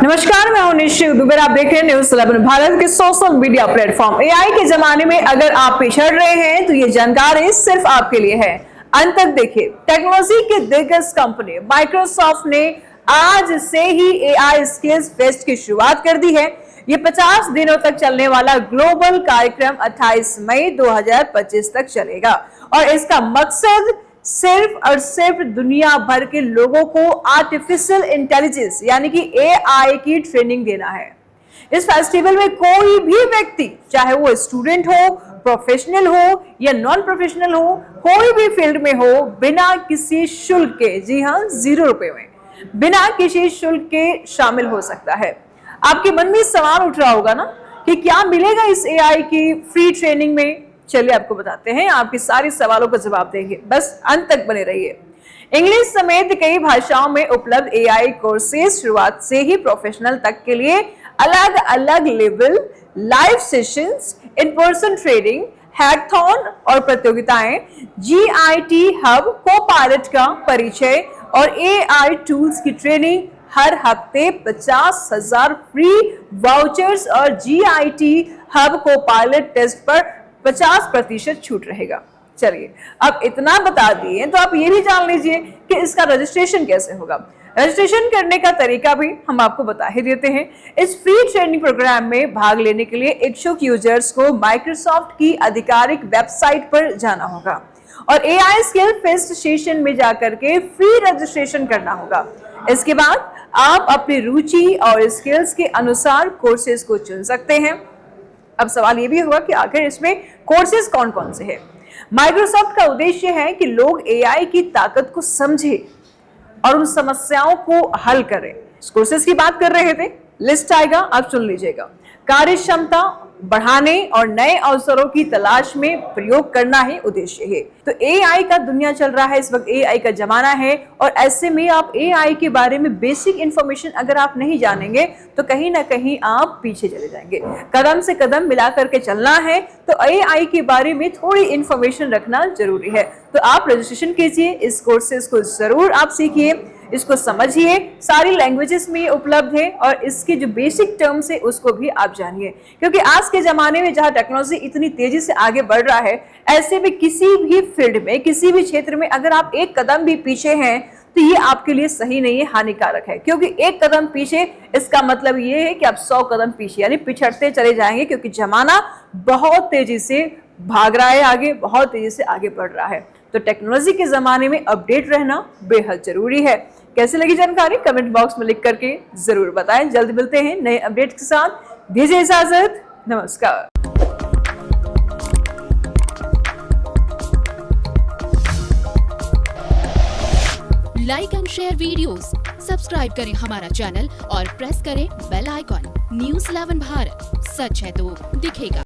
नमस्कार, मैं हूं निश्चित दुबे। आप देख रहे हैं न्यूज़ 11 भारत के सोशल मीडिया प्लेटफॉर्म। एआई के जमाने में अगर आप पिछड़ रहे हैं तो ये जानकारी सिर्फ आपके लिए है। अंत तक देखिए। टेक्नोलॉजी के दिग्गज कंपनी माइक्रोसॉफ्ट ने आज से ही एआई स्किल्स फेस्ट की शुरुआत कर दी है। ये 50 दिनों तक चलने वाला ग्लोबल कार्यक्रम 28 मई 2025 तक चलेगा और इसका मकसद सिर्फ और सिर्फ दुनिया भर के लोगों को आर्टिफिशियल इंटेलिजेंस यानी कि एआई की ट्रेनिंग देना है। इस फेस्टिवल में कोई भी व्यक्ति, चाहे वो स्टूडेंट हो, प्रोफेशनल हो या नॉन प्रोफेशनल हो, कोई भी फील्ड में हो, बिना किसी शुल्क के, जी हाँ, 0 रुपए में, बिना किसी शुल्क के शामिल हो सकता है। आपके मन में सवाल उठ रहा होगा ना कि क्या मिलेगा इस एआई की फ्री ट्रेनिंग में। चलिए आपको बताते हैं, आपके सारे सवालों का जवाब देंगे, बस अंत तक बने रहिए। इंग्लिश समेत कई भाषाओं में उपलब्ध एआई कोर्सेज शुरुआत से ही प्रोफेशनल तक के लिए अलग अलग level, live sessions, in person training, hackathon और प्रतियोगिताएं, जीआईटी हब, को-पायलट का परिचय और एआई टूल्स की ट्रेनिंग। हर हफ्ते 50,000 फ्री वाउचर्स और जीआईटी हब को पायलट टेस्ट पर 50% छूट रहेगा। चलिए, अब इतना बता दिए तो आप ये भी जान लीजिए कि इसका रजिस्ट्रेशन कैसे होगा। रजिस्ट्रेशन करने का तरीका भी हम आपको बता ही देते हैं। इस फ्री ट्रेनिंग प्रोग्राम में भाग लेने के लिए इच्छुक यूजर्स को माइक्रोसॉफ्ट की आधिकारिक वेबसाइट पर जाना होगा और एआई स्किल फेस्ट सेशन में जाकर के फ्री रजिस्ट्रेशन करना होगा। इसके बाद आप अपनी रुचि और स्किल्स के अनुसार कोर्सेज को चुन सकते हैं। अब सवाल ये भी होगा कि आखिर इसमें कोर्सेज कौन कौन से हैं। माइक्रोसॉफ्ट का उद्देश्य है कि लोग एआई की ताकत को समझें और उन समस्याओं को हल करें। इस कोर्सेज की बात कर रहे थे, लिस्ट आएगा, आप चुन लीजिएगा। कार्य क्षमता बढ़ाने और नए अवसरों की तलाश में प्रयोग करना ही उद्देश्य है। तो एआई का दुनिया चल रहा है इस वक्त, एआई का जमाना है और ऐसे में आप एआई के बारे में बेसिक इंफॉर्मेशन अगर आप नहीं जानेंगे तो कहीं ना कहीं आप पीछे चले जाएंगे। कदम से कदम मिला करके चलना है तो एआई के बारे में थोड़ी इंफॉर्मेशन रखना जरूरी है। तो आप रजिस्ट्रेशन कीजिए, इस कोर्सेज को जरूर आप सीखिए, इसको समझिए। सारी लैंग्वेजेस में उपलब्ध है और इसके जो बेसिक टर्म्स है उसको भी आप जानिए, क्योंकि आज के जमाने में जहां टेक्नोलॉजी इतनी तेजी से आगे बढ़ रहा है, ऐसे में किसी भी फील्ड में, किसी भी क्षेत्र में अगर आप एक कदम भी पीछे हैं तो ये आपके लिए सही नहीं है, हानिकारक है। क्योंकि एक कदम पीछे, इसका मतलब ये है कि आप 100 कदम पीछे यानी पिछड़ते चले जाएंगे, क्योंकि जमाना बहुत तेजी से भाग रहा है आगे, बहुत तेजी से आगे बढ़ रहा है। तो टेक्नोलॉजी के जमाने में अपडेट रहना बेहद जरूरी है। कैसे लगी जानकारी कमेंट बॉक्स में लिख करके जरूर बताएं। जल्द मिलते हैं नए अपडेट के साथ। दीजिए इजाजत, नमस्कार। Like and share videos, subscribe करें हमारा चैनल और प्रेस करें बेल आइकॉन। न्यूज़ 11 भारत, सच है तो दिखेगा।